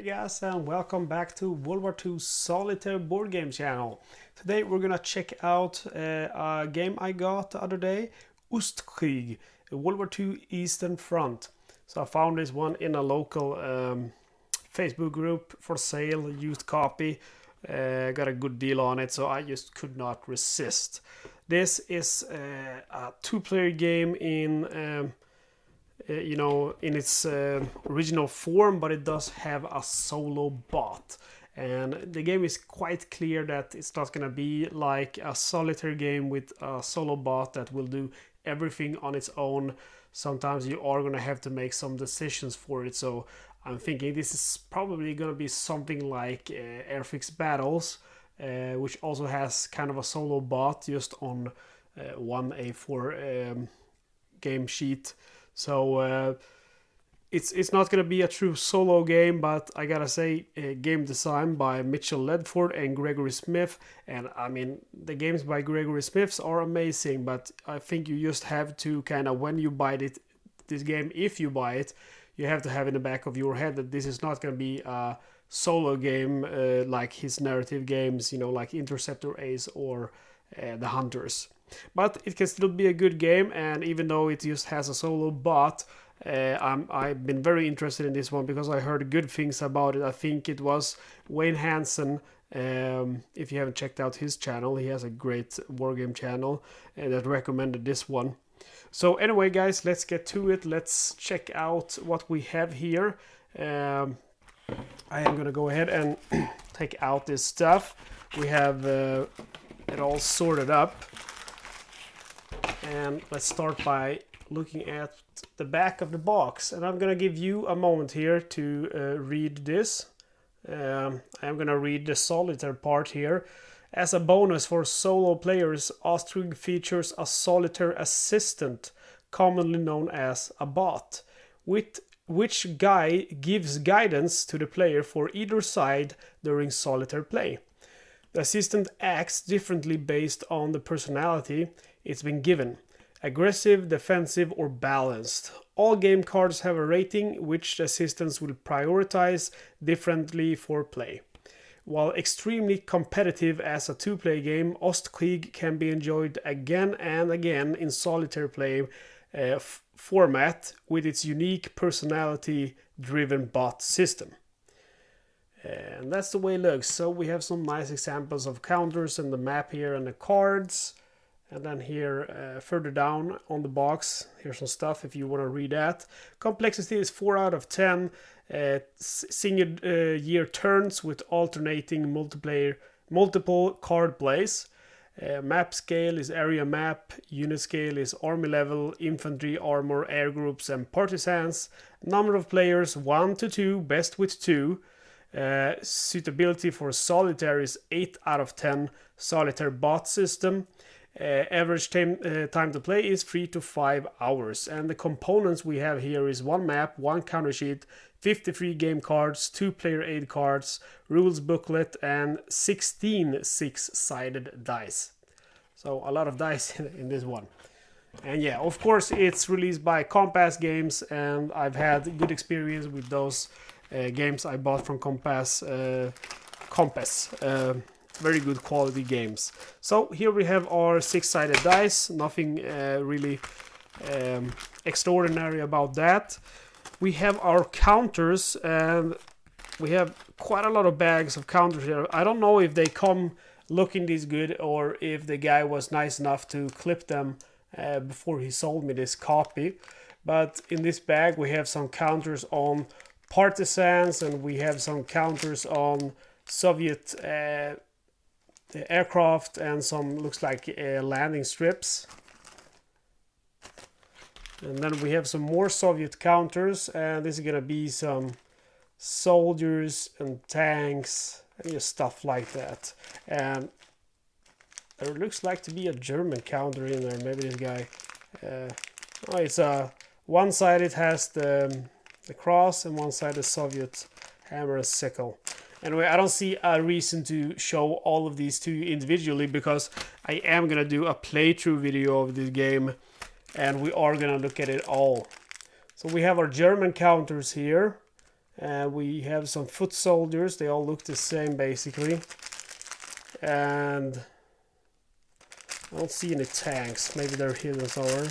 guys, and welcome back to World War II Solitaire board game channel. Today we're gonna check out a game I got the other day, Ostkrieg, a World War II Eastern Front. So I found this one in a local Facebook group for sale, used copy. Got a good deal on it, so I just could not resist. This is a two-player game in in its original form, but it does have a solo bot. And the game is quite clear that it's not gonna be like a solitaire game with a solo bot that will do everything on its own. Sometimes you are gonna have to make some decisions for it. So I'm thinking this is probably gonna be something like Airfix Battles, which also has kind of a solo bot just on one A4 game sheet. So it's not going to be a true solo game, but I gotta say, game design by Mitchell Ledford and Gregory Smith. And I mean, the games by Gregory Smith are amazing, but I think you just have to kind of, when you buy this game, if you buy it, you have to have in the back of your head that this is not going to be a solo game like his narrative games, like Interceptor Ace or The Hunters. But it can still be a good game, and even though it just has a solo bot, I've been very interested in this one because I heard good things about it. I think it was Wayne Hansen. If you haven't checked out his channel, he has a great wargame channel that recommended this one. So anyway, guys, let's get to it. Let's check out what we have here. I am gonna go ahead and take out this stuff. We have it all sorted up. And let's start by looking at the back of the box. And I'm going to give you a moment here to read this. I'm going to read the solitaire part here. As a bonus for solo players, Ostkrieg features a solitaire assistant, commonly known as a bot, which gives guidance to the player for either side during solitaire play. The assistant acts differently based on the personality it's been given: aggressive, defensive, or balanced. All game cards have a rating which the assistants will prioritize differently for play. While extremely competitive as a two-player game, Ostkrieg can be enjoyed again and again in solitaire play format with its unique personality-driven bot system. And that's the way it looks. So we have some nice examples of counters and the map here and the cards. And then here, further down on the box, here's some stuff if you want to read that. Complexity is 4 out of 10. Single year turns with alternating multiple card plays. Map scale is area map. Unit scale is army level, infantry, armor, air groups, and partisans. Number of players 1 to 2, best with 2. Suitability for solitaire is 8 out of 10. Solitaire bot system. Average time to play is 3 to 5 hours. And the components we have here is 1 map, 1 counter sheet, 53 game cards, 2 player aid cards, rules booklet, and 16 6-sided dice. So a lot of dice in this one. And yeah, of course it's released by Compass Games, and I've had good experience with those games I bought from Compass. Very good quality games. So here we have our 6-sided dice. Nothing really extraordinary about that. We have our counters, and we have quite a lot of bags of counters here. I don't know if they come looking this good or if the guy was nice enough to clip them before he sold me this copy. But in this bag we have some counters on partisans, and we have some counters on Soviet aircraft, and some looks like landing strips. And then we have some more Soviet counters, and this is gonna be some soldiers and tanks and just stuff like that. And there looks like to be a German counter in there. Maybe this guy it's one side it has the cross, and one side the Soviet hammer and sickle. Anyway, I don't see a reason to show all of these to you individually, because I am gonna do a playthrough video of this game, and we are gonna look at it all. So we have our German counters here, We have some foot soldiers. They all look the same basically. And I don't see any tanks. Maybe they're hidden somewhere.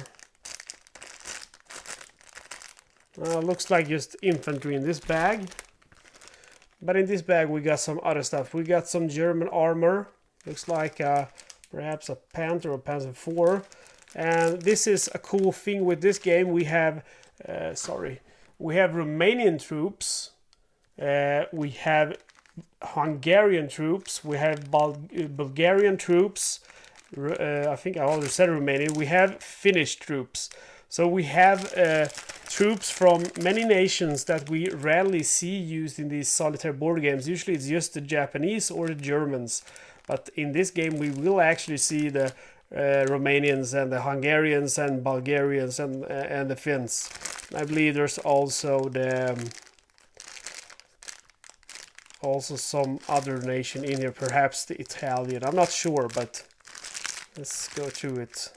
Looks like just infantry in this bag. But in this bag we got some other stuff. We got some German armor. Looks like perhaps a Panther or Panzer IV. And this is a cool thing with this game. We have, we have Romanian troops. We have Hungarian troops. We have Bulgarian troops. I think I already said Romanian. We have Finnish troops. So we have troops from many nations that we rarely see used in these solitaire board games. Usually it's just the Japanese or the Germans. But in this game we will actually see the Romanians and the Hungarians and Bulgarians and the Finns. I believe there's also some other nation in here, perhaps the Italian. I'm not sure, but let's go through it.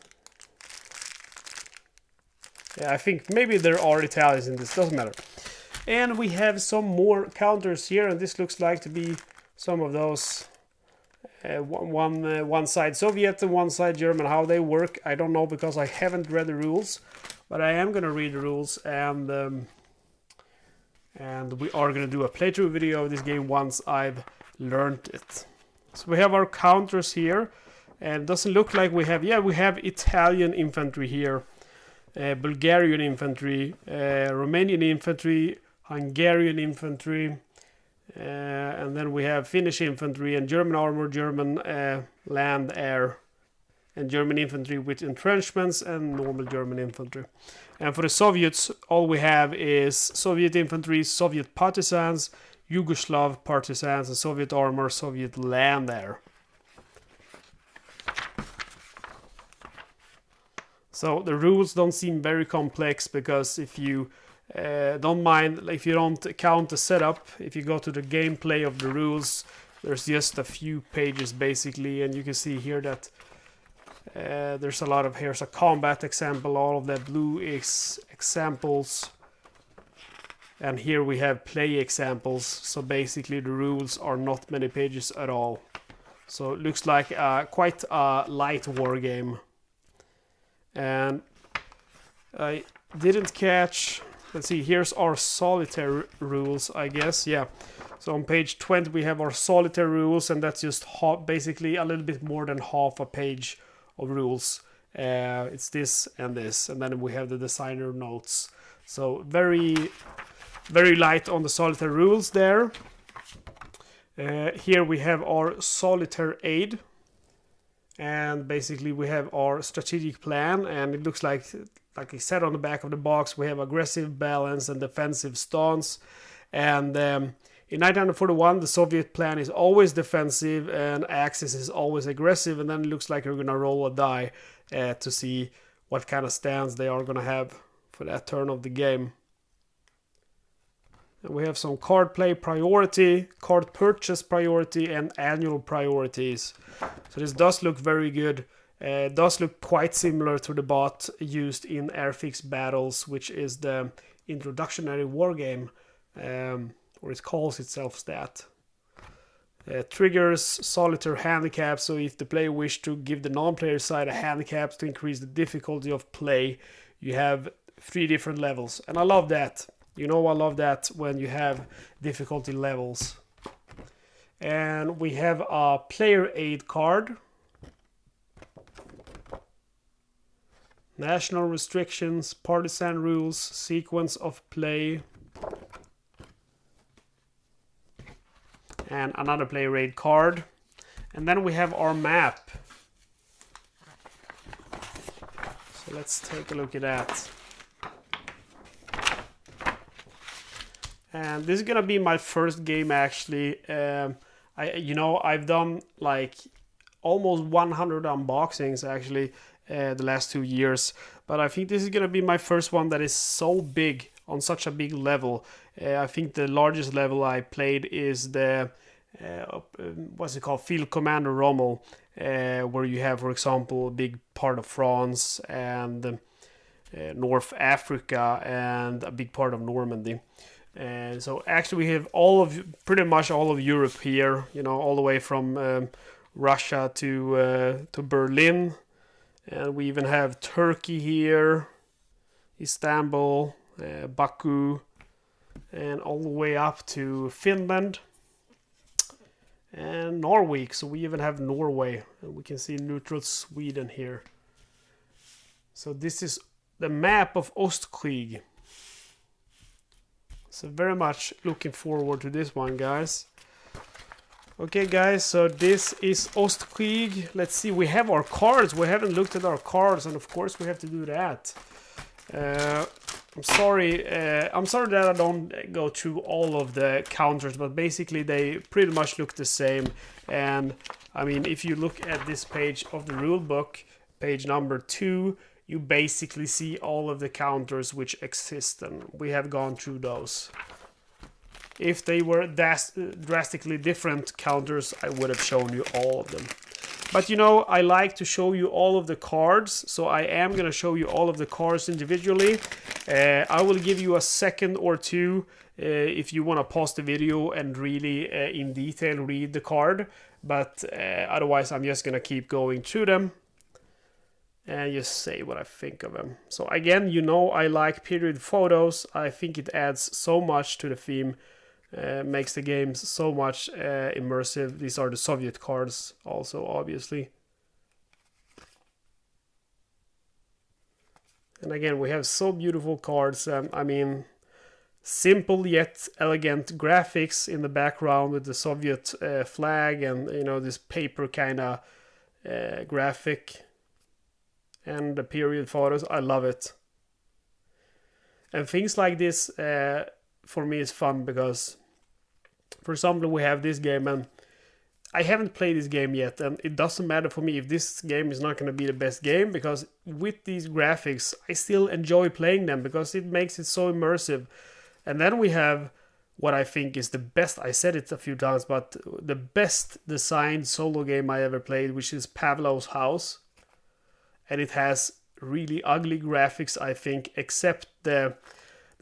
Yeah, I think maybe there are Italians in this, doesn't matter. And we have some more counters here, and this looks like to be some of those one side Soviet and one side German. How they work, I don't know, because I haven't read the rules, but I am gonna read the rules, and we are gonna do a playthrough video of this game once I've learned it. So we have our counters here, and it doesn't look like we have Italian infantry here. Bulgarian infantry, Romanian infantry, Hungarian infantry, and then we have Finnish infantry and German armor, German land, air, and German infantry with entrenchments and normal German infantry. And for the Soviets, all we have is Soviet infantry, Soviet partisans, Yugoslav partisans, and Soviet armor, Soviet land, air. So the rules don't seem very complex, because if you if you don't count the setup, if you go to the gameplay of the rules, there's just a few pages basically, and you can see here that there's a lot of, here's a combat example, all of the blue is examples, and here we have play examples. So basically the rules are not many pages at all. So it looks like quite a light war game. And I didn't catch, let's see, here's our solitaire rules, I guess. Yeah, so on page 20 we have our solitaire rules, and that's just basically a little bit more than half a page of rules. It's this, and then we have the designer notes. So very, very light on the solitaire rules there. Here we have our solitaire aid. And basically we have our strategic plan, and it looks like I said on the back of the box, we have aggressive, balance, and defensive stance. And in 1941, the Soviet plan is always defensive and Axis is always aggressive, and then it looks like you're going to roll a die to see what kind of stance they are going to have for that turn of the game. And we have some card play priority, card purchase priority, and annual priorities. So this does look very good. It does look quite similar to the bot used in Airfix Battles, which is the introductionary war game, or it calls itself that. Triggers solitaire handicap, so if the player wishes to give the non-player side a handicap to increase the difficulty of play, you have 3 different levels. And I love that. You know, I love that when you have difficulty levels. And we have a player aid card. National restrictions, partisan rules, sequence of play. And another player aid card. And then we have our map. So let's take a look at that. And this is gonna be my first game actually. I've done like almost 100 unboxings actually the last 2 years, but I think this is gonna be my first one that is so big, on such a big level. I think the largest level I played is the what's it called, Field Commander Rommel, where you have, for example, a big part of France and North Africa and a big part of Normandy. And so actually we have pretty much all of Europe here, you know, all the way from Russia to Berlin, and we even have Turkey here, Istanbul, Baku, and all the way up to Finland and Norway. So we even have Norway, and we can see neutral Sweden here. So this is the map of Ostkrieg. So very much looking forward to this one, guys. Okay, guys, so this is Ostkrieg. Let's see, we have our cards. We haven't looked at our cards, and of course we have to do that. I'm sorry that I don't go through all of the counters, but basically they pretty much look the same. And I mean, if you look at this page of the rule book, page number 2, you basically see all of the counters which exist, and we have gone through those. If they were drastically different counters, I would have shown you all of them. But you know, I like to show you all of the cards, so I am going to show you all of the cards individually. I will give you a second or two if you want to pause the video and really in detail read the card. But otherwise, I'm just going to keep going through them and just say what I think of them. So again, you know, I like period photos. I think it adds so much to the theme. Makes the games so much immersive. These are the Soviet cards also, obviously. And again, we have so beautiful cards. I mean, simple yet elegant graphics in the background with the Soviet flag and, you know, this paper kind of graphic. And the period photos, I love it. And things like this for me is fun because, for example, we have this game, and I haven't played this game yet, and it doesn't matter for me if this game is not going to be the best game, because with these graphics I still enjoy playing them because it makes it so immersive. And then we have what I think is the best, I said it a few times, but the best designed solo game I ever played, which is Pavlov's House. And it has really ugly graphics, I think, except the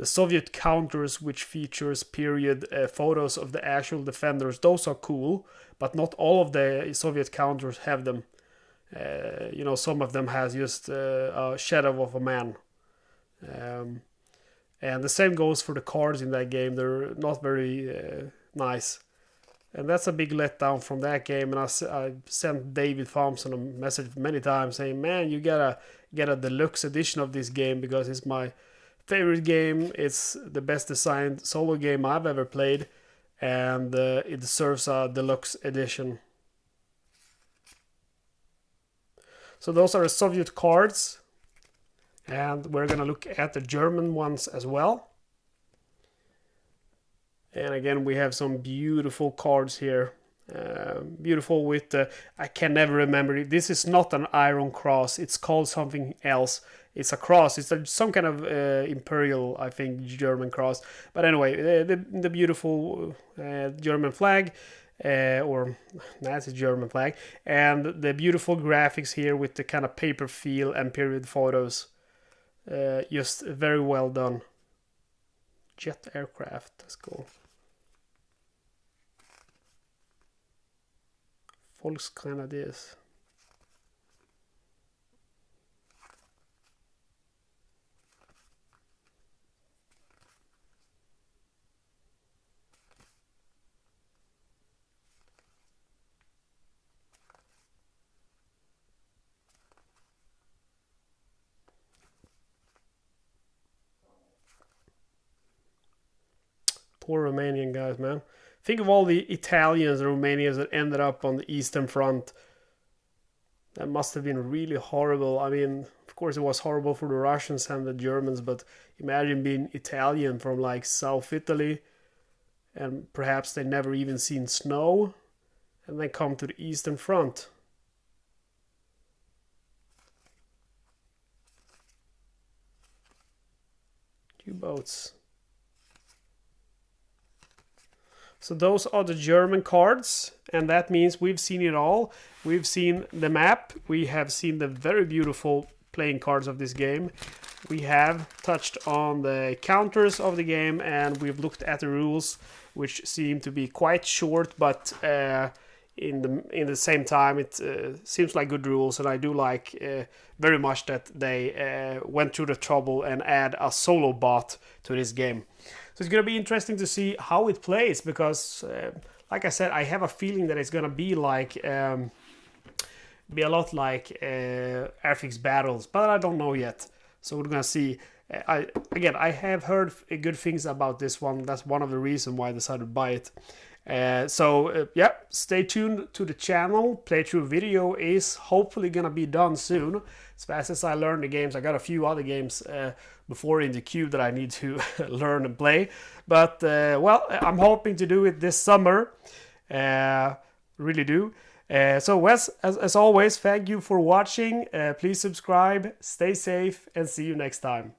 Soviet counters, which features period photos of the actual defenders. Those are cool, but not all of the Soviet counters have them. You know, some of them has just a shadow of a man. And the same goes for the cards in that game. They're not very nice. And that's a big letdown from that game. And I sent David Thompson a message many times saying, man, you gotta get a deluxe edition of this game because it's my favorite game. It's the best designed solo game I've ever played, and it deserves a deluxe edition. So those are the Soviet cards, and we're gonna look at the German ones as well. And again, we have some beautiful cards here. Beautiful with I can never remember. This is not an Iron Cross. It's called something else. It's a cross. It's some kind of imperial, I think, German cross. But anyway, the beautiful German flag, or Nazi German flag, and the beautiful graphics here with the kind of paper feel and period photos. Just very well done. Jet aircraft. Let's go. Volksgrenadiers. Poor Romanian guys, man. Think of all the Italians and Romanians that ended up on the Eastern Front. That must have been really horrible. I mean, of course it was horrible for the Russians and the Germans, but imagine being Italian from like South Italy, and perhaps they never even seen snow, and then come to the Eastern Front. U-boats. So those are the German cards, and that means we've seen it all. We've seen the map, we have seen the very beautiful playing cards of this game, we have touched on the counters of the game, and we've looked at the rules, which seem to be quite short, but in the same time it seems like good rules, and I do like very much that they went through the trouble and add a solo bot to this game. So it's gonna be interesting to see how it plays, because like I said, I have a feeling that it's gonna be like be a lot like Airfix Battles, but I don't know yet. So we're gonna see. I have heard good things about this one. That's one of the reasons why I decided to buy it. Yeah, stay tuned to the channel. Playthrough video is hopefully gonna be done soon. As fast as I learn the games, I got a few other games before in the queue that I need to learn and play. But well, I'm hoping to do it this summer. Really do. So Wes, as always, thank you for watching. Please subscribe, stay safe, and see you next time.